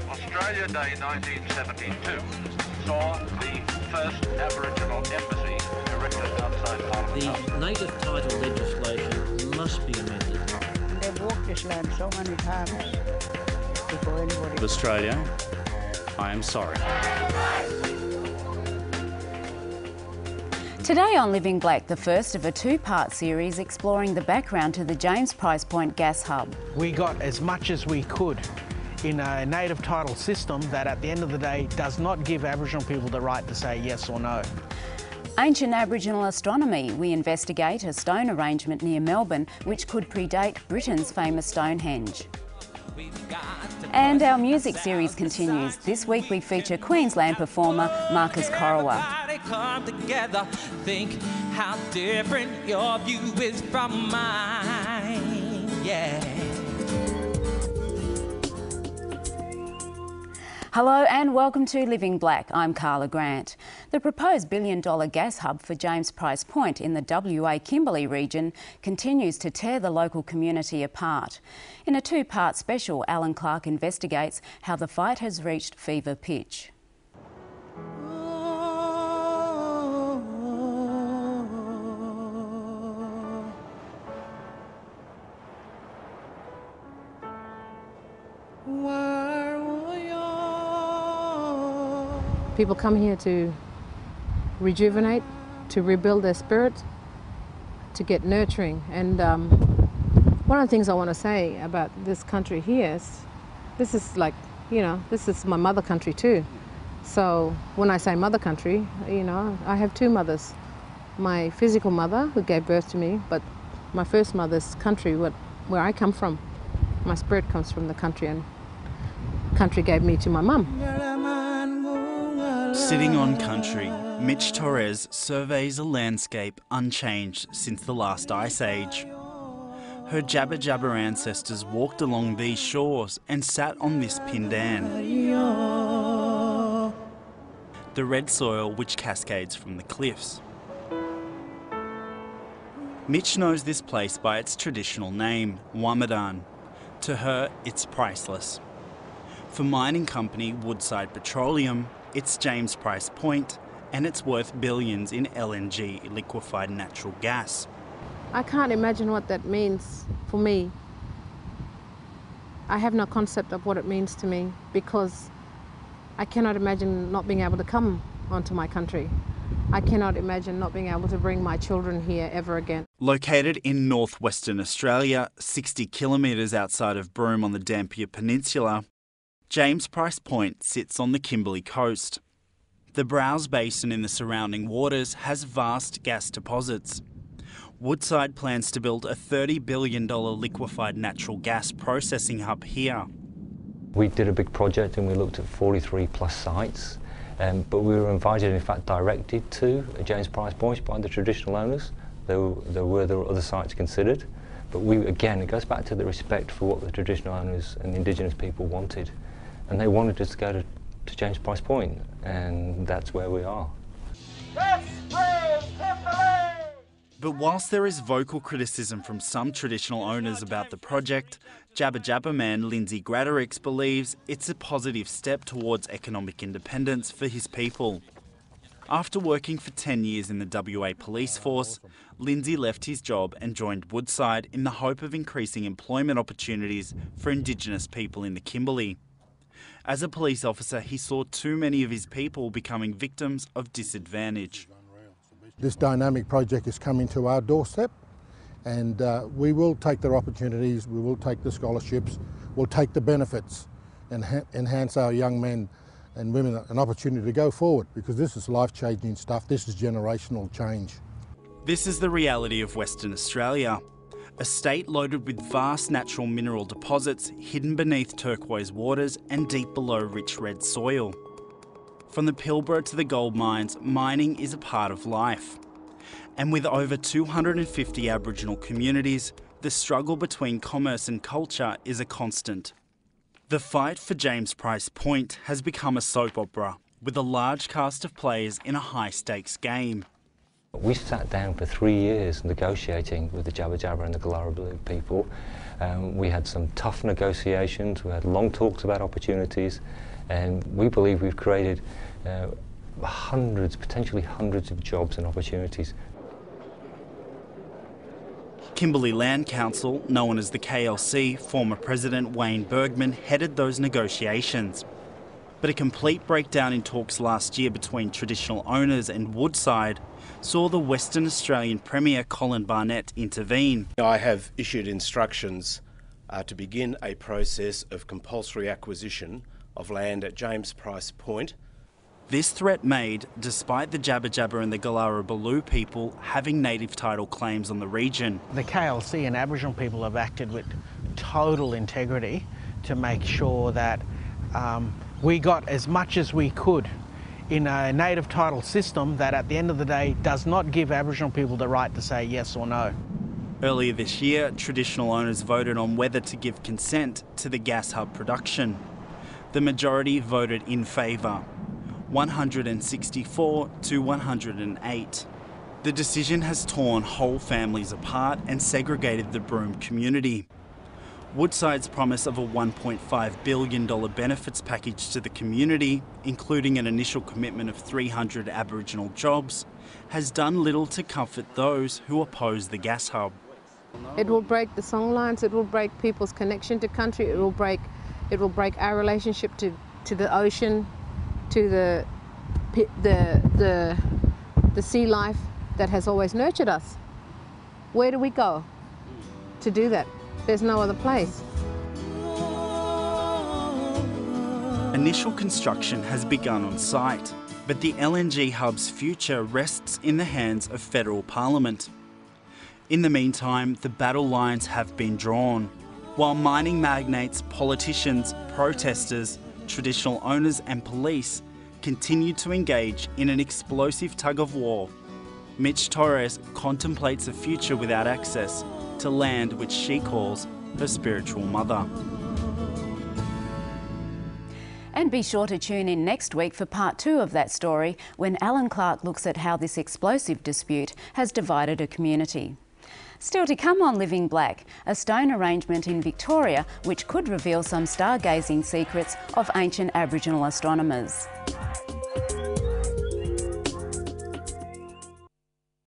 Australia Day 1972 saw the first Aboriginal embassy erected outside Parliament House. The native title legislation must be amended. They've walked this land so many times before anybody... Australia, I am sorry. Today on Living Black, the first of a two-part series exploring the background to the James Price Point gas hub. We got as much as we could in a native title system that at the end of the day does not give Aboriginal people the right to say yes or no. Ancient Aboriginal astronomy. We investigate a stone arrangement near Melbourne which could predate Britain's famous Stonehenge. And our music series continues. This week we feature Queensland performer Marcus Corowa. Come together, think how different your view is from mine, yeah. Hello and welcome to Living Black. I'm Carla Grant. The proposed billion-dollar gas hub for James Price Point in the WA Kimberley region continues to tear the local community apart. In a two-part special, Alan Clark investigates how the fight has reached fever pitch. People come here to rejuvenate, to rebuild their spirit, to get nurturing. And one of the things I want to say about this country here is, this is like, you know, this is my mother country too. So when I say mother country, you know, I have two mothers. My physical mother who gave birth to me, but my first mother's country, where I come from. My spirit comes from the country, and country gave me to my mum. Sitting on country, Mitch Torres surveys a landscape unchanged since the last ice age. Her Jabba Jabba ancestors walked along these shores and sat on this pindan, the red soil which cascades from the cliffs. Mitch knows this place by its traditional name, Wamadan. To her, it's priceless. For mining company Woodside Petroleum, it's James Price Point, and it's worth billions in LNG, liquefied natural gas. I can't imagine what that means for me. I have no concept of what it means to me, because I cannot imagine not being able to come onto my country. I cannot imagine not being able to bring my children here ever again. Located in northwestern Australia, 60 kilometres outside of Broome on the Dampier Peninsula, James Price Point sits on the Kimberley coast. The Browse Basin in the surrounding waters has vast gas deposits. Woodside plans to build a $30 billion liquefied natural gas processing hub here. We did a big project and we looked at 43 plus sites, but we were invited, in fact directed to James Price Point by the traditional owners. There were other sites considered, but again, it goes back to the respect for what the traditional owners and the Indigenous people wanted. And they wanted us to go to James Price Point, and that's where we are. But whilst there is vocal criticism from some traditional owners about the project, Jabba Jabba man Lindsay Graderix believes it's a positive step towards economic independence for his people. After working for 10 years in the WA police force, Lindsay left his job and joined Woodside in the hope of increasing employment opportunities for Indigenous people in the Kimberley. As a police officer, he saw too many of his people becoming victims of disadvantage. This dynamic project is coming to our doorstep, and we will take the opportunities, we will take the scholarships, we'll take the benefits and enhance our young men and women an opportunity to go forward, because this is life-changing stuff, this is generational change. This is the reality of Western Australia. A state loaded with vast natural mineral deposits hidden beneath turquoise waters and deep below rich red soil. From the Pilbara to the gold mines, mining is a part of life. And with over 250 Aboriginal communities, the struggle between commerce and culture is a constant. The fight for James Price Point has become a soap opera, with a large cast of players in a high-stakes game. We sat down for 3 years negotiating with the Jabba Jabba and the Gallarabulu people We had some tough negotiations, we had long talks about opportunities, and we believe we've created hundreds, potentially hundreds of jobs and opportunities. Kimberley Land Council, known as the KLC, former President Wayne Bergman headed those negotiations. But a complete breakdown in talks last year between traditional owners and Woodside saw the Western Australian Premier Colin Barnett intervene. I have issued instructions to begin a process of compulsory acquisition of land at James Price Point. This threat made despite the Jabba Jabba and the Galara Baloo people having native title claims on the region. The KLC and Aboriginal people have acted with total integrity to make sure that we got as much as we could in a native title system that at the end of the day does not give Aboriginal people the right to say yes or no. Earlier this year, traditional owners voted on whether to give consent to the gas hub production. The majority voted in favour, 164 to 108. The decision has torn whole families apart and segregated the Broome community. Woodside's promise of a $1.5 billion benefits package to the community, including an initial commitment of 300 Aboriginal jobs, has done little to comfort those who oppose the gas hub. It will break the songlines, it will break people's connection to country, it will break our relationship to the ocean, to the sea life that has always nurtured us. Where do we go to do that? There's no other place. Initial construction has begun on site, but the LNG hub's future rests in the hands of federal parliament. In the meantime, the battle lines have been drawn. While mining magnates, politicians, protesters, traditional owners and police continue to engage in an explosive tug-of-war, Mitch Torres contemplates a future without access to land which she calls her spiritual mother. And be sure to tune in next week for part 2 of that story, when Alan Clark looks at how this explosive dispute has divided a community. Still to come on Living Black, a stone arrangement in Victoria which could reveal some stargazing secrets of ancient Aboriginal astronomers.